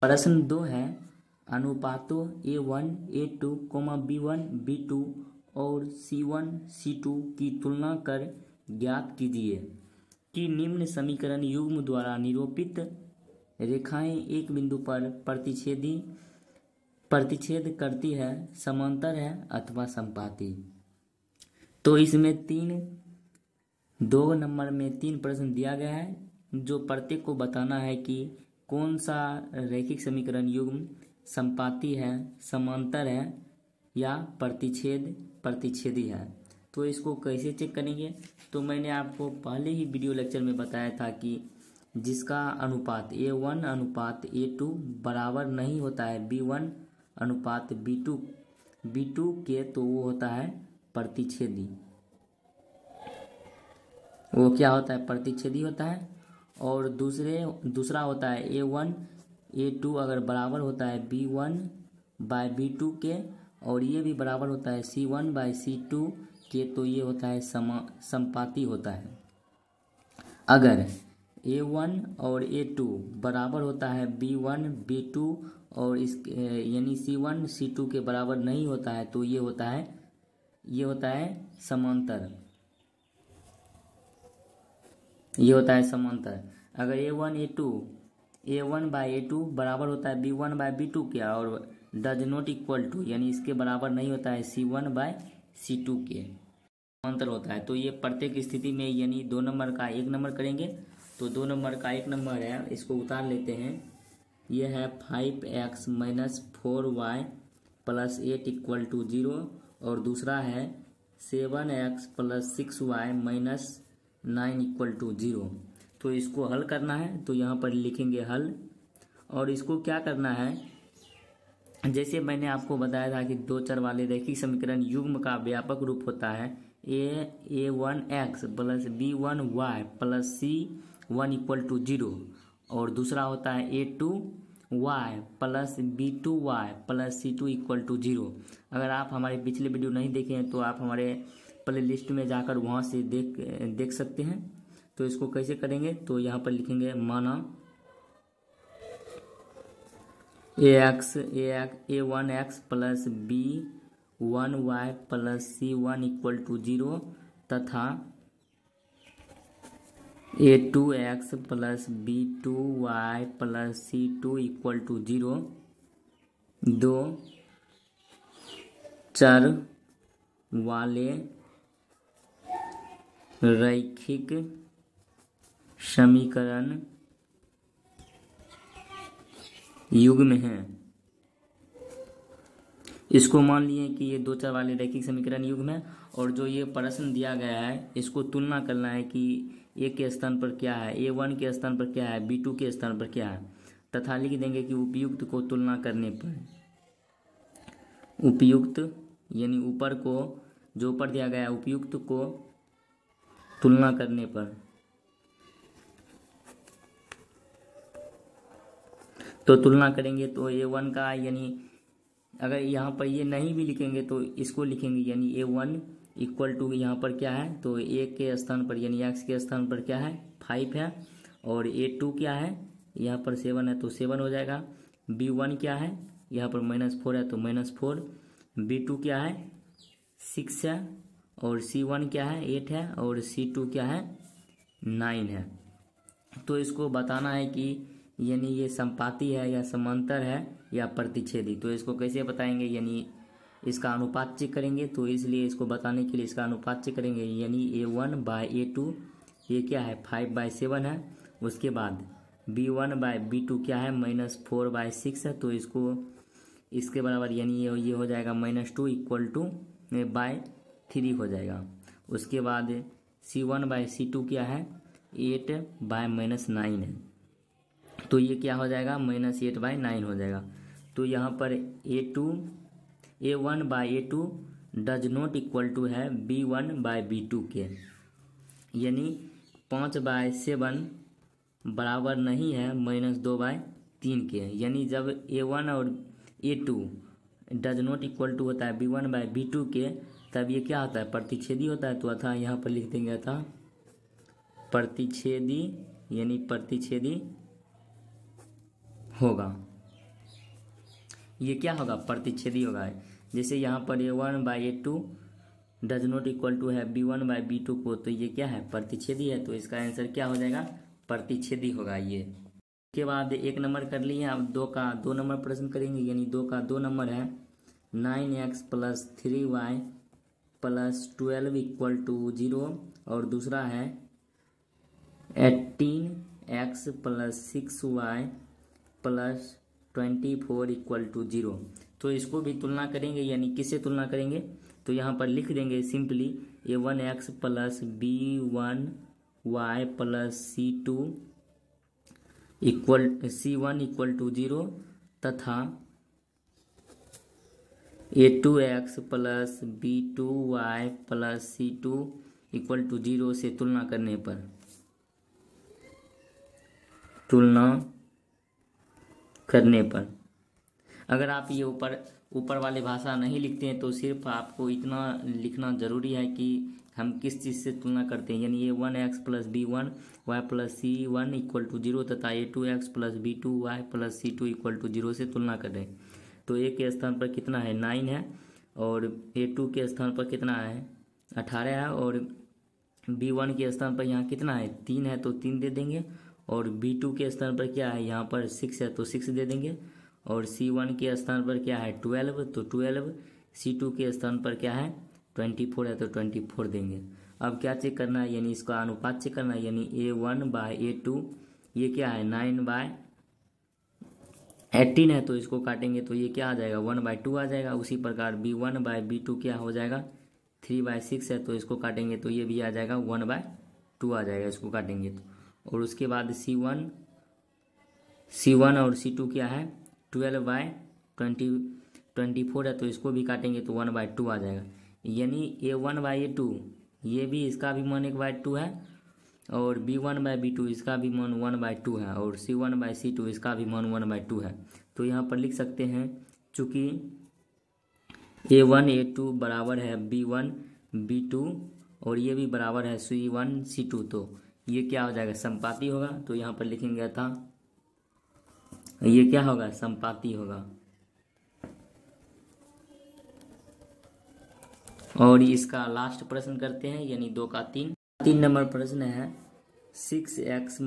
प्रश्न 2 है अनुपातों A1 A2, B1 B2 और C1 C2 की तुलना कर ज्ञात कीजिए कि निम्न समीकरण युग्म द्वारा निरूपित रेखाएं एक बिंदु पर प्रतिच्छेद करती है, समांतर है अथवा समपाती। तो इसमें 2 नंबर में 3 प्रश्न दिया गया है, जो प्रत्येक को बताना है कि कौन सा रैखिक समीकरण युग्म समपाती है, समांतर है या प्रतिच्छेदी है। तो इसको कैसे चेक करेंगे? तो मैंने आपको पहले ही वीडियो लेक्चर में बताया था कि जिसका अनुपात A1 अनुपात A2 बराबर नहीं होता है B1 अनुपात B2 के, तो वो होता है प्रतिच्छेदी। वो क्या होता है? प्रतिच्छेदी होता है। और दूसरा होता है A1 A2 अगर बराबर होता है B1 बाय B2 के, और ये भी बराबर होता है C1 बाय C2 के, तो ये होता है समपाती होता है। अगर A1 और A2 बराबर होता है B1 B2 और इस यानी C1 C2 के बराबर नहीं होता है, तो ये होता है समांतर। ये होता है समांतर। अगर A1 बाय A2 बराबर होता है B1 बाय B2 के और डज नॉट इक्वल टू यानी इसके बराबर नहीं होता है C1 बाय C2 के, समांतर होता है। तो ये प्रत्येक स्थिति में यानी 2 नंबर का 1 नंबर करेंगे। तो 2 नंबर का 1 नंबर है, इसको उतार लेते हैं। ये है 5x minus 4y plus 8 equal to 0, और दूसरा है 7x plus 6y minus 9 equal to 0। तो इसको हल करना है, तो यहाँ पर लिखेंगे हल। और इसको क्या करना है, जैसे मैंने आपको बताया था कि 2 चर वाले रैखिक समीकरण युग्म का व्यापक रूप होता है A1x plus B1y plus C1 equal to 0, और दूसरा होता है A2y plus B2y plus C2 equal to 0। अगर आप हमारे पिछले वीडियो नहीं देखे हैं तो आप हमारे प्ले लिस्ट में जाकर वहाँ से देख सकते हैं। तो इसको कैसे करेंगे, तो यहाँ पर लिखेंगे माना A1x plus B1y plus C1 equal to 0 तथा A2x plus B2y plus C2 equal to 0 2 चर वाले रैखिक समीकरण युग्म हैं। इसको मान लिए कि ये 2 चर वाले रैखिक समीकरण युग्म है, और जो ये प्रश्न दिया गया है इसको तुलना करना है कि A के स्थान पर क्या है, A1 के स्थान पर क्या है, B2 के स्थान पर क्या है, तथा लिख देंगे कि उपयुक्त को तुलना करने पर, उपयुक्त यानी ऊपर को जो ऊपर दिया गया है उपयुक्त को तुलना करने पर। तो तुलना करेंगे तो A1 का यानी अगर यहाँ पर ये नहीं भी लिखेंगे तो इसको लिखेंगे यानी A1 इक्वल टू यहाँ पर क्या है, तो A के स्थान पर यानी x के स्थान पर क्या है 5 है, और A2 क्या है यहाँ पर 7 है तो 7 हो जाएगा। B1 क्या है यहाँ पर -4 है तो -4, B2 क्या है 6 है, और C1 क्या है 8 है, और C2 क्या है 9 है। तो इसको बताना है कि यानी ये समपाती है या समांतर है या प्रतिच्छेदी। तो इसको कैसे बताएंगे, यानी इसका अनुपात चेक करेंगे। तो इसलिए इसको बताने के लिए इसका अनुपात चेक करेंगे, यानी A1 बाय A2 ये क्या है 5/7 है। उसके बाद B1 बाय B2 क्या है -4/6 है, तो इसको इसके बराबर यानी ये हो जाएगा -2 इक्वल टू बाय 3 हो जाएगा। उसके बाद C1 बाय C2 क्या है 8/-9 है, तो ये क्या हो जाएगा -8/9 हो जाएगा। तो यहाँ पर A1 by A2 does not equal to है B1 बाय B2 के, यानी 5/7 बराबर नहीं है -2/3 के। यानी जब A1 और A2 does not equal to होता है B1 बाय B2 के, तब ये क्या होता है प्रतिच्छेदी होता है। तो अतः यहाँ पर लिख देंगे था प्रतिच्छेदी, यानी प्रतिच्छेदी होगा। ये क्या होगा, प्रतिच्छेदी होगा। जैसे यहाँ पर A1/A2 does not equal to है B1/B2 को, तो ये क्या है, प्रतिच्छेदी है, तो इसका आंसर क्या हो जाएगा, प्रतिच्छेदी होगा ये। के बाद 1 नंबर कर लिए, अब 2 का 2 नंबर प्रश्न करेंगे, यानी 2 का 2 नंबर है 9x + 3y + 12 इक्वल टू 0, और दूसरा है 18x + 6y + 24 इक्वल टू 0। तो इसको भी तुलना करेंगे, यानी किससे तुलना करेंगे, तो यहाँ पर लिख देंगे simply A1x + B1y + C1 equal to 0 तथा A2x + B2y + C2 equal to 0 से तुलना करने पर, अगर आप ये ऊपर वाले भाषा नहीं लिखते हैं तो सिर्फ आपको इतना लिखना जरूरी है कि हम किस चीज़ से तुलना करते हैं, यानी A1x + B1y + C1 equal to 0 तथा A2x + B2y + C2 equal to 0 से तुलना कर रहे हैं। तो A के स्थान पर कितना है, 9 है, और A2 के स्थान पर कितना है, 18 है, और B1 के स्थान पर यहाँ कितना है, 3 है, तो 3 दे देंगे, और B2 के स्थान पर क्या है, यहाँ पर 6 है, तो 6 दे देंगे, और C1 के स्थान पर क्या है, 12, तो 12, C2 के स्थान पर क्या है, 24 है, तो 24 देंगे। अब क्या चेक करना है, यानी इसका अनुपात चेक करना है, यानी A1/A2 ये क्या है, 9/18 है, तो इसको काटेंगे तो ये क्या आ जाएगा, 1/2 आ जाएगा। उसी प्रकार B1/B2 क्या हो जाएगा, 3/6 है, तो इसको काटेंगे तो ये भी आ जाएगा 1/2 आ जाएगा, इसको काटेंगे तो। और उसके बाद C1 और C2 क्या है, 12/24 है, तो इसको भी काटेंगे तो 1/2 आ जाएगा। यानी A1/A2 ये भी, इसका भी मान 1/2 है, और B1/B2 इसका भी मान 1/2 है, और C1/C2 इसका भी मान 1/2 है। तो यहाँ पर लिख सकते हैं, चूँकि A1/A2 बराबर है B1/B2 और ये भी बराबर है C1/C2, तो ये क्या हो जाएगा, संपाती होगा। तो यहाँ पर लिखेंगे था, ये क्या होगा, संपाती होगा। और इसका लास्ट प्रश्न करते हैं, यानी 2 का 3 नंबर प्रश्न है 6x -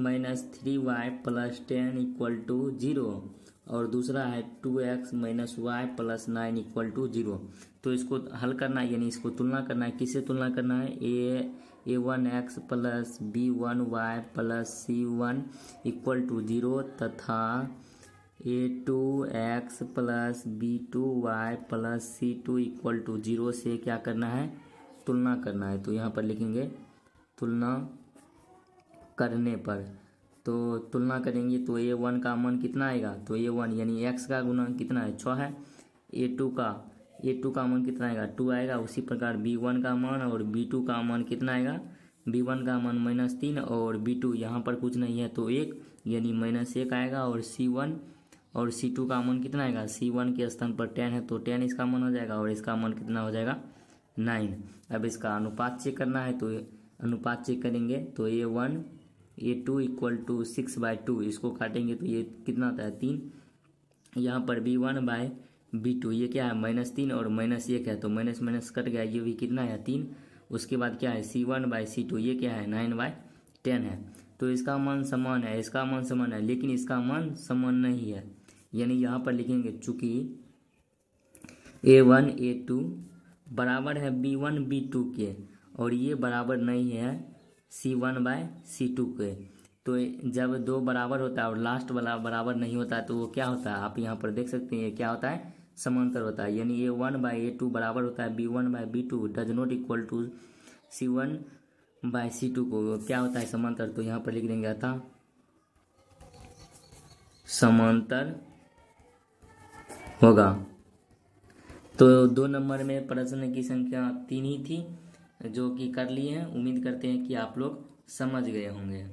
3y + 10 इक्वल टू 0, और दूसरा है 2x - y + 9 इक्वल टू 0। तो इसको हल करना है, यानी इसको तुलना करना है, किससे तुलना करना है, A1x + B1y + C1 equal to 0 तथा A2x + B2y + C2 equal to 0 से क्या करना है, तुलना करना है। तो यहाँ पर लिखेंगे तुलना करने पर, तो तुलना करेंगे तो A1 का मान कितना आएगा, तो A1 यानी x का गुना कितना है, 6 है, A2 का मान कितना आएगा, 2 आएगा। उसी प्रकार B1 का मान और B2 का मान कितना आएगा, B1 का मान -3 और B2 यहाँ पर कुछ नहीं है तो 1, यानी -1 आएगा। और C1 और C2 का मान कितना आएगा, C1 के स्थान पर 10 है, तो 10 इसका मान हो जाएगा, और इसका मान कितना हो जाएगा, 9। अब इसका अनुपात चेक करना है, तो अनुपात चेक करेंगे तो A1/A2 इक्वल टू 6/2, इसको काटेंगे तो ये कितना आता है, 3। यहाँ पर B1/B2 ये क्या है, -3 और -1 है, तो माइनस कट गया, ये भी कितना है, 3। उसके बाद क्या है, C1/C2 ये क्या है, 9/10 है। तो इसका मान समान है, इसका मान समान है, लेकिन इसका मान समान नहीं है, यानी यहाँ पर लिखेंगे चूँकि A1/A2 बराबर है B1/B2 के, और ये बराबर नहीं है C1/C2 के। तो जब 2 बराबर होता है और लास्ट वाला बराबर नहीं होता है, तो वो क्या होता है, आप यहाँ पर देख सकते हैं, ये क्या होता है, समांतर होता है। यानी A1/A2 बराबर होता है B1/B2 does not equal to C1/C2 को क्या होता है, समांतर। तो यहाँ पर लिख देंगे अतः समांतर होगा। तो 2 नंबर में प्रश्न की संख्या 3 ही थी, जो कि कर लिए हैं। उम्मीद करते हैं कि आप लोग समझ गए होंगे।